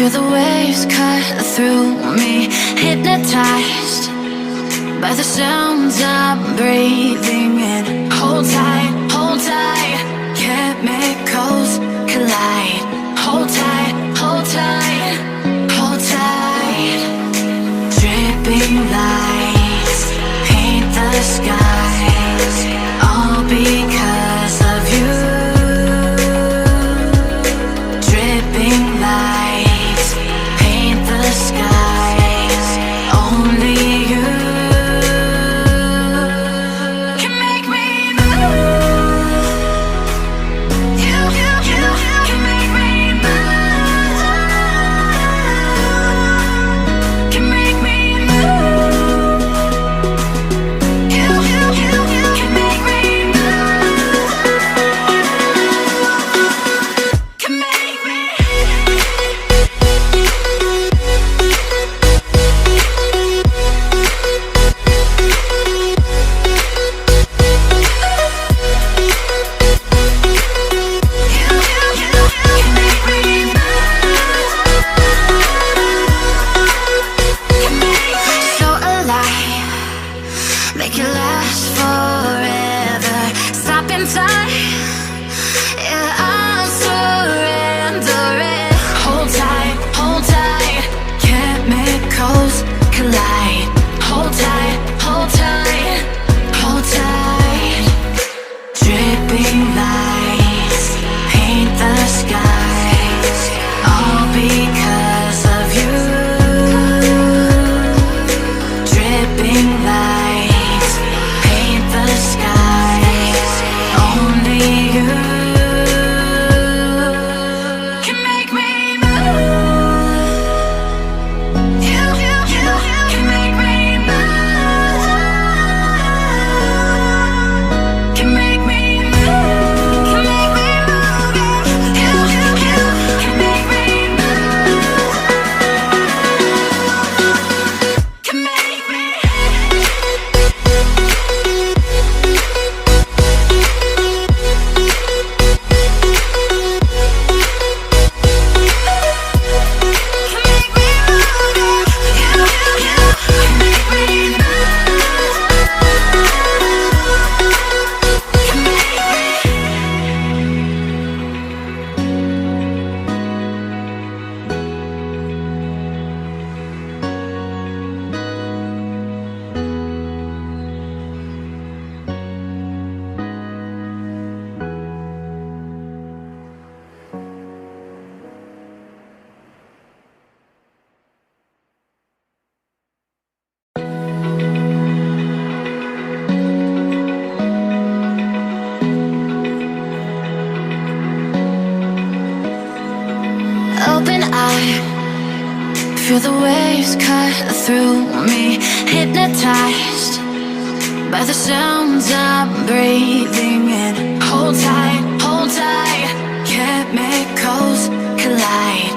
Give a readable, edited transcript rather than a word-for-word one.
Feel the waves cut through me, hypnotized by the sounds I'm breathing in. Hold tight, chemicals collide. Hold tight, hold tight, hold tight. Dripping lights paint the skies, all because of you. Dripping lights paint the skies, only you can make me move. You can make me move. Can make me move. You can make me move. Can make me. So alive, make it last forever. Stop in time, yeah, I'm surrendering. Hold tight, chemicals collide. Hold tight, hold tight, hold tight. Dripping lights paint the skies, all because of you. Dripping lights paint the skies, only you can make me move. You can make me move. Can make me move. Can make me move. You can make me move. Can make me. Open eye, feel the waves cut through me, hypnotized by the sounds I'm breathing in. Hold tight, chemicals collide.